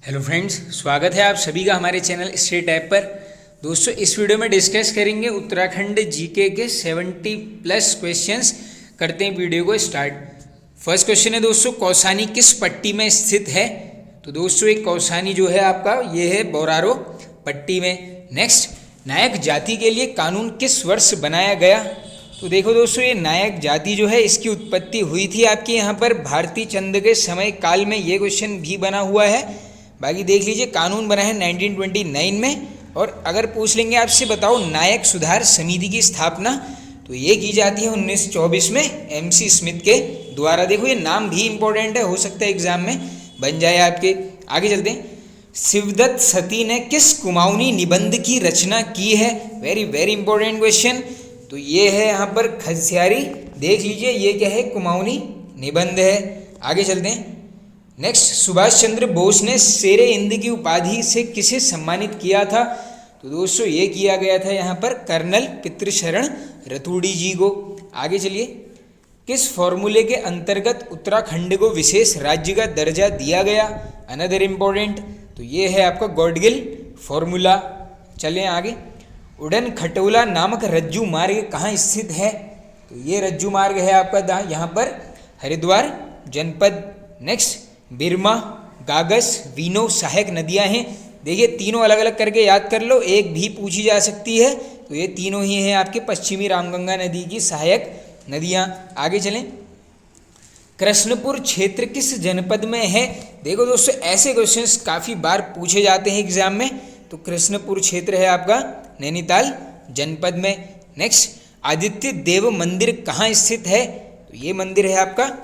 Hello friends, स्वागत है आप सभी का हमारे चैनल स्टेट ऐप पर। दोस्तों, इस वीडियो में डिस्कस करेंगे उत्तराखंड जीके के 70+ क्वेश्चंस। करते हैं वीडियो को स्टार्ट। फर्स्ट क्वेश्चन है दोस्तों, कौसानी किस पट्टी में स्थित है? तो दोस्तों, एक कौसानी जो है आपका ये है बोरारो पट्टी में। नेक्स्ट, नायक जाति के लिए कानून किस वर्ष बनाया गया? तो देखो दोस्तों, ये नायक जाति जो है इसकी उत्पत्ति हुई थी आपके यहाँ पर भारती चंद के समय काल में। ये क्वेश्चन भी बना हुआ है। बाकी देख लीजिए, कानून बना है 1929 में। और अगर पूछ लेंगे आपसे, बताओ नायक सुधार समिति की स्थापना, तो ये की जाती है 1924 में MC स्मिथ के द्वारा। देखो, ये नाम भी इंपॉर्टेंट है, हो सकता है एग्जाम में बन जाए आपके। आगे चलते हैं। शिवदत्त सती ने किस कुमाऊनी निबंध की रचना की है? Very very important question. तो ये है यहाँ पर खसियारी। देख लीजिए, ये क्या है? कुमाऊनी निबंध है। आगे चलते हैं। नेक्स्ट, सुभाष चंद्र बोस ने शेरे हिंद की उपाधि से किसे सम्मानित किया था? तो दोस्तों, ये किया गया था यहाँ पर कर्नल पितृशरण रतूड़ी जी को। आगे चलिए। किस फॉर्मूले के अंतर्गत उत्तराखंड को विशेष राज्य का दर्जा दिया गया? Another important. तो ये है आपका गॉडगिल फॉर्मूला। चलें आगे। उड़न खटोला नामक रज्जू मार्ग कहाँ स्थित है? तो ये रज्जू मार्ग है आपका यहाँ पर हरिद्वार जनपद। नेक्स्ट, बिरमा, गागस, वीनो सहायक नदियां हैं। देखिए, तीनों अलग अलग करके याद कर लो, एक भी पूछी जा सकती है। तो ये तीनों ही हैं आपके पश्चिमी रामगंगा नदी की सहायक नदियां। आगे चलें। कृष्णपुर क्षेत्र किस जनपद में है? देखो दोस्तों, ऐसे क्वेश्चंस काफ़ी बार पूछे जाते हैं एग्जाम में। तो कृष्णपुर क्षेत्र है आपका नैनीताल जनपद में। नेक्स्ट, आदित्य देव मंदिर कहाँ स्थित है? तो ये मंदिर है आपका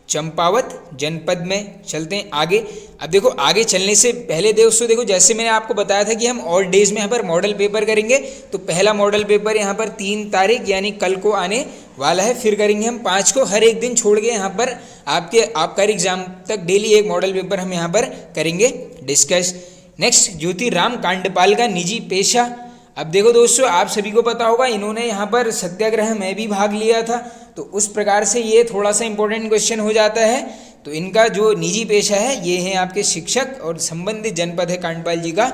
चंपावत जनपद में। चलते हैं आगे। अब देखो, आगे चलने से पहले दोस्तों देखो, जैसे मैंने आपको बताया था कि हम और डेज में यहाँ पर मॉडल पेपर करेंगे। तो पहला मॉडल पेपर यहाँ पर 3 तारीख यानी कल को आने वाला है। फिर करेंगे हम 5 को। हर एक दिन छोड़ के यहाँ पर आपका एग्जाम तक डेली एक मॉडल पेपर हम यहाँ पर करेंगे डिस्कस। नेक्स्ट, ज्योतिराम कांडपाल का निजी पेशा। अब देखो दोस्तों, आप सभी को पता होगा, इन्होंने यहाँ पर सत्याग्रह में भी भाग लिया था। तो उस प्रकार से ये थोड़ा सा इंपॉर्टेंट क्वेश्चन हो जाता है। तो इनका जो निजी पेशा है ये है आपके शिक्षक, और संबंधित जनपद है कांडपाल जी का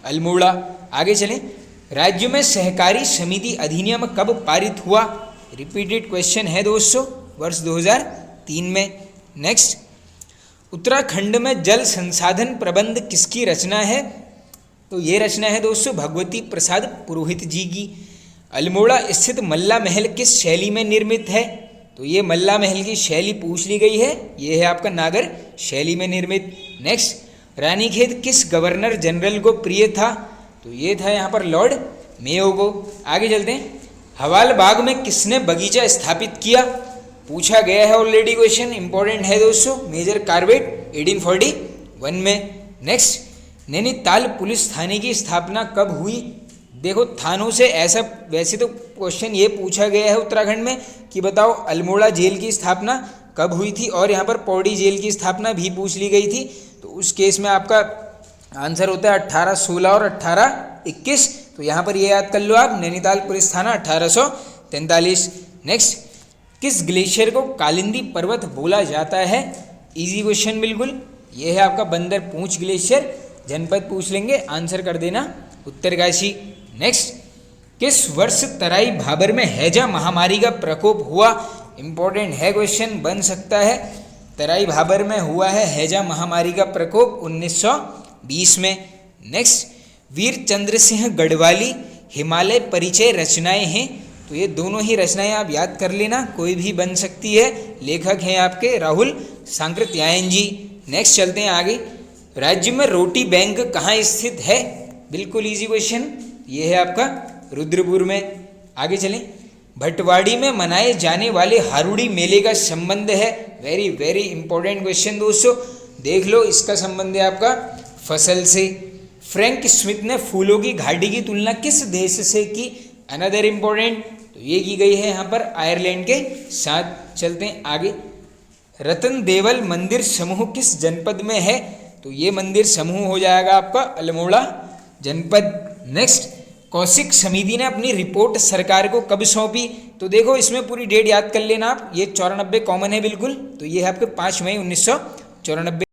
अल्मोड़ा। आगे चलें। राज्य में सहकारी समिति अधिनियम कब पारित हुआ? रिपीटेड क्वेश्चन है दोस्तों, वर्ष 2003 में। नेक्स्ट, उत्तराखंड में जल संसाधन प्रबंध किसकी रचना है? तो ये रचना है दोस्तों भगवती प्रसाद पुरोहित जी की। अल्मोड़ा स्थित मल्ला महल किस शैली में निर्मित है? तो ये मल्ला महल की शैली पूछ ली गई है। ये है आपका नागर शैली में निर्मित। नेक्स्ट, रानीखेत किस गवर्नर जनरल को प्रिय था? तो ये था यहाँ पर लॉर्ड मेयो को। आगे चलते हैं। हवाल बाग में किसने बगीचा स्थापित किया? पूछा गया है ऑलरेडी क्वेश्चन, इंपॉर्टेंट है दोस्तों। मेजर कार्बेट 1841 में। नेक्स्ट, नैनीताल पुलिस थाने की स्थापना कब हुई? देखो, थानों से ऐसा वैसे तो क्वेश्चन ये पूछा गया है उत्तराखंड में कि बताओ अल्मोड़ा जेल की स्थापना कब हुई थी, और यहाँ पर पौड़ी जेल की स्थापना भी पूछ ली गई थी। तो उस केस में आपका आंसर होता है 1816 और 1821। तो यहाँ पर ये याद कर लो आप, नैनीताल पुलिस थाना 1843। नेक्स्ट, किस ग्लेशियर को कालिंदी पर्वत बोला जाता है? इजी क्वेश्चन बिल्कुल। ये है आपका बंदर पूंछ ग्लेशियर। जनपद पूछ लेंगे, आंसर कर देना उत्तरकाशी। नेक्स्ट, किस वर्ष तराई भाबर में हैजा महामारी का प्रकोप हुआ? इंपॉर्टेंट है क्वेश्चन, बन सकता है। तराई भाबर में हुआ है हैजा महामारी का प्रकोप 1920 में। नेक्स्ट, वीर चंद्र सिंह गढ़वाली हिमालय परिचय रचनाएं हैं। तो ये दोनों ही रचनाएं आप याद कर लेना, कोई भी बन सकती है। लेखक हैं आपके राहुल सांकृत्यायन जी। नेक्स्ट, चलते हैं आगे। राज्य में रोटी बैंक कहाँ स्थित है? बिल्कुल इजी क्वेश्चन, ये है आपका रुद्रपुर में। आगे चलें। भटवाड़ी में मनाए जाने वाले हारूड़ी मेले का संबंध है? वेरी वेरी इंपॉर्टेंट क्वेश्चन दोस्तों, देख लो, इसका संबंध है आपका फसल से। फ्रैंक स्मिथ ने फूलों की घाटी की तुलना किस देश से की? Another important. तो ये की गई है यहाँ पर आयरलैंड के साथ। चलते हैं आगे। रतन देवल मंदिर समूह किस जनपद में है? तो ये मंदिर समूह हो जाएगा आपका अल्मोड़ा जनपद। नेक्स्ट, कौशिक समिति ने अपनी रिपोर्ट सरकार को कब सौंपी? तो देखो, इसमें पूरी डेट याद कर लेना आप। ये 94 कॉमन है बिल्कुल। तो ये है आपके 5 मई 1994।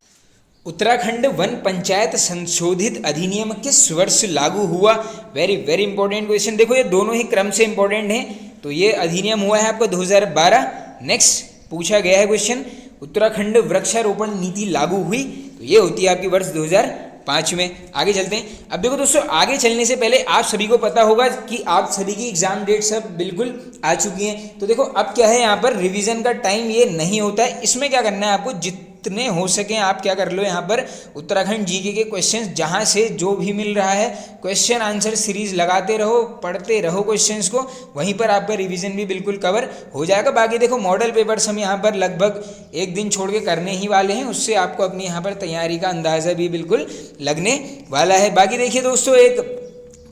उत्तराखंड वन पंचायत संशोधित अधिनियम किस वर्ष लागू हुआ? Very very important question. देखो ये दोनों ही क्रम से इंपॉर्टेंट हैं। तो ये अधिनियम हुआ है आपका 2012। नेक्स्ट पूछा गया है क्वेश्चन, उत्तराखंड वृक्षारोपण नीति लागू हुई, तो ये होती है आपकी वर्ष 2005 में। आगे चलते हैं। अब देखो दोस्तों, आगे चलने से पहले आप सभी को पता होगा कि आप सभी की एग्जाम डेट सब बिल्कुल आ चुकी हैं। तो देखो अब क्या है, यहाँ पर रिवीजन का टाइम ये नहीं होता है। इसमें क्या करना है आपको, जितने हो सके आप क्या कर लो, यहाँ पर उत्तराखंड जीके के क्वेश्चंस जहाँ से जो भी मिल रहा है क्वेश्चन आंसर सीरीज लगाते रहो, पढ़ते रहो क्वेश्चंस को, वहीं पर आपका रिवीजन भी बिल्कुल कवर हो जाएगा। बाकी देखो मॉडल पेपर्स हम यहाँ पर लगभग एक दिन छोड़ के करने ही वाले हैं, उससे आपको अपनी यहाँ पर तैयारी का अंदाज़ा भी बिल्कुल लगने वाला है। बाकी देखिए दोस्तों, एक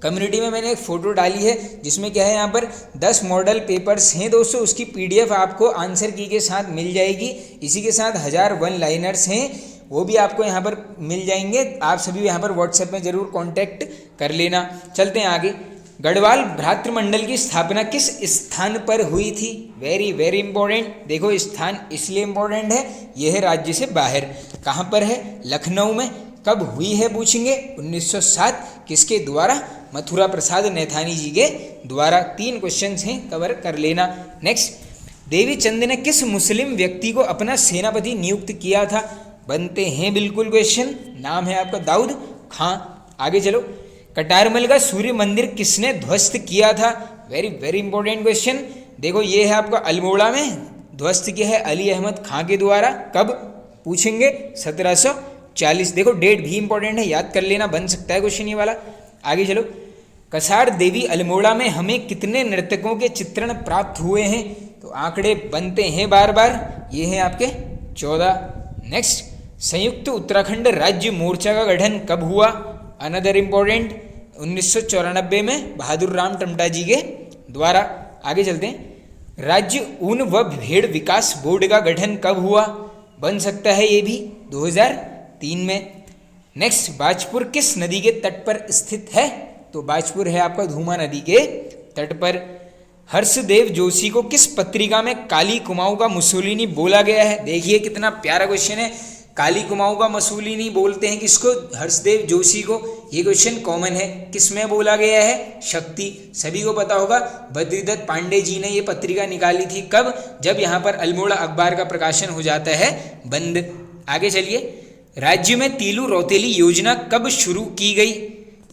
कम्युनिटी में मैंने एक फ़ोटो डाली है जिसमें क्या है, यहाँ पर 10 मॉडल पेपर्स हैं दोस्तों, उसकी PDF आपको आंसर की के साथ मिल जाएगी। इसी के साथ 1000 वन लाइनर्स हैं, वो भी आपको यहाँ पर मिल जाएंगे। आप सभी यहाँ पर व्हाट्सएप में ज़रूर कांटेक्ट कर लेना। चलते हैं आगे। गढ़वाल भ्रातृमंडल की स्थापना किस स्थान पर हुई थी? Very very important. देखो स्थान इसलिए इम्पोर्टेंट है, यह है राज्य से बाहर। कहाँ पर है? लखनऊ में। कब हुई है पूछेंगे? 1907। किसके द्वारा? मथुरा प्रसाद नैथानी जी के द्वारा। 3 क्वेश्चंस हैं, कवर कर लेना। नेक्स्ट, देवी चंद ने किस मुस्लिम व्यक्ति को अपना सेनापति नियुक्त किया था? बनते हैं बिल्कुल क्वेश्चन। नाम है आपका दाऊद खां। आगे चलो। कटारमल का सूर्य मंदिर किसने ध्वस्त किया था? Very very important question. देखो ये है आपका अल्मोड़ा में, ध्वस्त किया है अली अहमद खां के द्वारा। कब पूछेंगे? 1740। देखो डेट भी इंपॉर्टेंट है, याद कर लेना, बन सकता है क्वेश्चन ये वाला। आगे चलो। कसार देवी अल्मोड़ा में हमें कितने नर्तकों के चित्रण प्राप्त हुए हैं? तो आंकड़े बनते हैं बार बार, ये हैं आपके 14। नेक्स्ट, संयुक्त उत्तराखंड राज्य मोर्चा का गठन कब हुआ? अनदर इंपॉर्टेंट, 1994 में बहादुर राम टमटा जी के द्वारा। आगे चलते हैं। राज्य ऊन व भेड़ विकास बोर्ड का गठन कब हुआ? बन सकता है ये भी 2003 में। नेक्स्ट, बाजपुर किस नदी के तट पर स्थित है? तो बाजपुर है आपका धूमा नदी के तट पर। हर्षदेव जोशी को किस पत्रिका में काली कुमाऊं का मुसोलिनी बोला गया है? देखिए कितना प्यारा क्वेश्चन है। काली कुमाऊं का मुसोलिनी बोलते हैं किसको? हर्षदेव जोशी को। ये क्वेश्चन कॉमन है। किस में बोला गया है? शक्ति। सभी को पता होगा, बद्रीदत्त पांडे जी ने ये पत्रिका निकाली थी। कब? जब यहाँ पर अल्मोड़ा अखबार का प्रकाशन हो जाता है बंद। आगे चलिए। राज्य में तीलू रौतेली योजना कब शुरू की गई?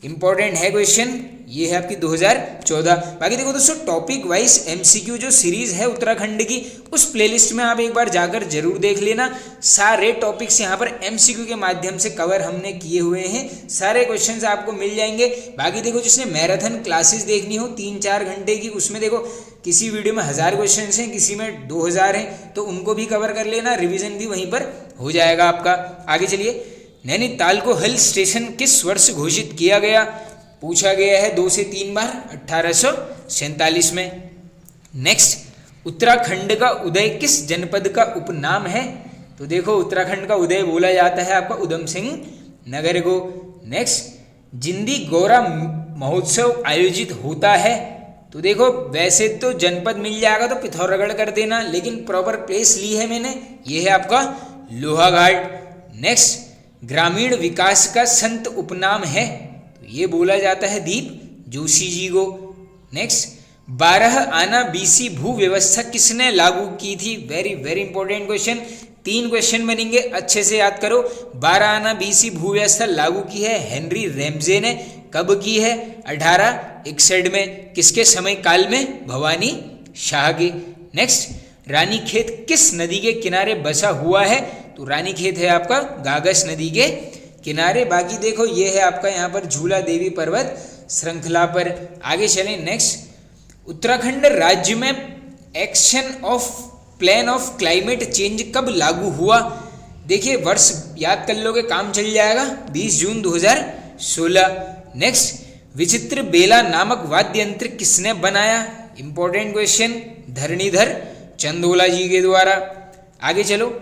इंपॉर्टेंट है क्वेश्चन, ये है आपकी 2014। बाकी देखो दोस्तों, टॉपिक वाइज MCQ जो सीरीज है उत्तराखंड की, उस प्लेलिस्ट में आप एक बार जाकर जरूर देख लेना। सारे टॉपिक्स यहाँ पर MCQ के माध्यम से कवर हमने किए हुए हैं, सारे क्वेश्चंस आपको मिल जाएंगे। बाकी देखो, जिसने मैराथन क्लासेस देखनी हो 3-4 घंटे की, उसमें देखो किसी वीडियो में 1000 क्वेश्चन हैं, किसी में 2000 हैं, तो उनको भी कवर कर लेना। रिविजन भी वहीं पर हो जाएगा आपका। आगे चलिए। नैनीताल को हिल स्टेशन किस वर्ष घोषित किया गया? पूछा गया है 2 से 3 बार, 1847 में। नेक्स्ट, उत्तराखंड का उदय किस जनपद का उपनाम है? तो देखो उत्तराखंड का उदय बोला जाता है आपका उधम सिंह नगर को। नेक्स्ट, जिंदी गौरा महोत्सव आयोजित होता है? तो देखो वैसे तो जनपद मिल जाएगा तो पिथौरागढ़ कर देना, लेकिन प्रॉपर प्लेस ली है मैंने, ये है आपका लोहाघाट। नेक्स्ट, ग्रामीण विकास का संत उपनाम है? तो ये बोला जाता है दीप जोशी जी को। नेक्स्ट, 12 आना BC भू व्यवस्था किसने लागू की थी? Very very important question. 3 question बनेंगे, अच्छे से याद करो। 12 आना BC भू व्यवस्था लागू की है हेनरी रैमजे ने। कब की है? 1861 में। किसके समय काल में? भवानी शाह के। नेक्स्ट, रानीखेत किस नदी के किनारे बसा हुआ है? तो रानीखेत है आपका गागस नदी के किनारे। बाकी देखो ये है आपका यहाँ पर झूला देवी पर्वत श्रृंखला पर। आगे चलें। नेक्स्ट, उत्तराखंड राज्य में action of plan of climate change कब लागू हुआ? देखिए वर्ष याद कर लोगे, काम चल जाएगा। 20 जून 2016। नेक्स्ट, विचित्र बेला नामक वाद्य यंत्र किसने बनाया? इंपॉर्टेंट क्वेश्चन, धरणीधर चंदोला जी के द्वारा। आगे चलो।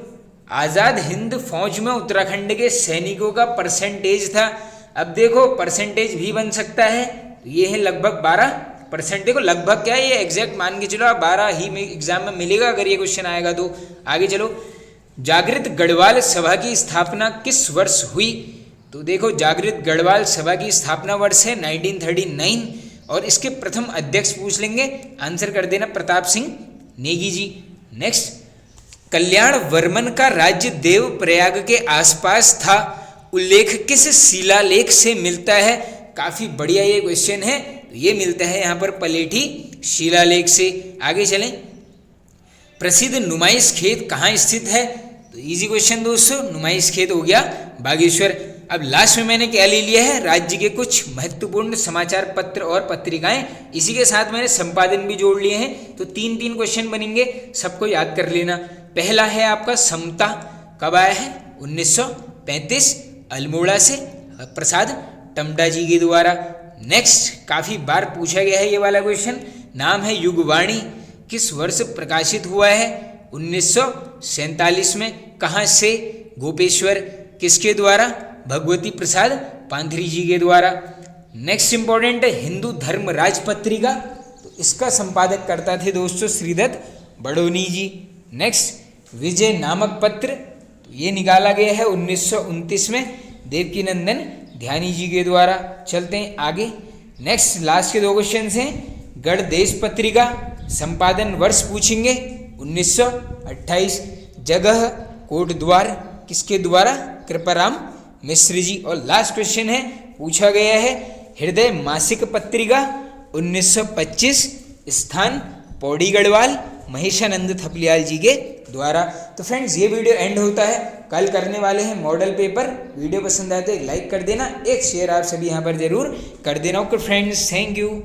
आज़ाद हिंद फौज में उत्तराखंड के सैनिकों का परसेंटेज था? अब देखो परसेंटेज भी बन सकता है, तो ये है लगभग 12%। देखो लगभग क्या है, ये एग्जैक्ट मान के चलो, आप 12 ही में एग्जाम में मिलेगा अगर ये क्वेश्चन आएगा तो। आगे चलो। जागृत गढ़वाल सभा की स्थापना किस वर्ष हुई? तो देखो, जागृत गढ़वाल सभा की स्थापना वर्ष है 1939 और इसके प्रथम अध्यक्ष पूछ लेंगे, आंसर कर देना प्रताप सिंह नेगी जी। नेक्स्ट, कल्याण वर्मन का राज्य देव प्रयाग के आसपास था, उल्लेख किस शिलालेख से मिलता है? काफी बढ़िया ये क्वेश्चन है, तो ये मिलता है यहाँ पर पलेठी शिलालेख से। आगे चलें, प्रसिद्ध नुमाइश खेत कहाँ स्थित है? तो इजी क्वेश्चन दोस्तों, नुमाइश खेत हो गया बागेश्वर। अब लास्ट में मैंने क्या ले लिया है, राज्य के कुछ महत्वपूर्ण समाचार पत्र और पत्रिकाएं, इसी के साथ मैंने संपादन भी जोड़ लिए हैं। तो 3-3 क्वेश्चन बनेंगे, सबको याद कर लेना। पहला है आपका समता, कब आया है? 1935, अल्मोड़ा से प्रसाद टमटा जी के द्वारा। नेक्स्ट, काफी बार पूछा गया है ये वाला क्वेश्चन, नाम है युगवाणी, किस वर्ष प्रकाशित हुआ है? 1947 में। कहाँ से? गोपेश्वर, किसके द्वारा? भगवती प्रसाद पांथरी जी के द्वारा। नेक्स्ट इंपॉर्टेंट है हिंदू धर्म राज पत्रिका, तो इसका संपादक करता थे दोस्तों श्रीदत्त बड़ोनी जी। नेक्स्ट, विजय नामक पत्र, तो ये निकाला गया है 1929 में देवकीनंदन ध्यानी जी के द्वारा। चलते हैं आगे। नेक्स्ट, लास्ट के 2 क्वेश्चन हैं। गढ़ देश पत्रिका, संपादन वर्ष पूछेंगे 1928। जगह कोटद्वार, किसके द्वारा? कृपाराम मिश्र जी। और लास्ट क्वेश्चन है, पूछा गया है हृदय मासिक पत्रिका 1925, स्थान पौड़ी गढ़वाल, महेशानंद थपलियाल जी के द्वारा। तो फ्रेंड्स, ये वीडियो एंड होता है, कल करने वाले हैं मॉडल पेपर। वीडियो पसंद आए तो एक लाइक कर देना, एक शेयर आप सभी यहाँ पर जरूर कर देना। Okay friends, thank you.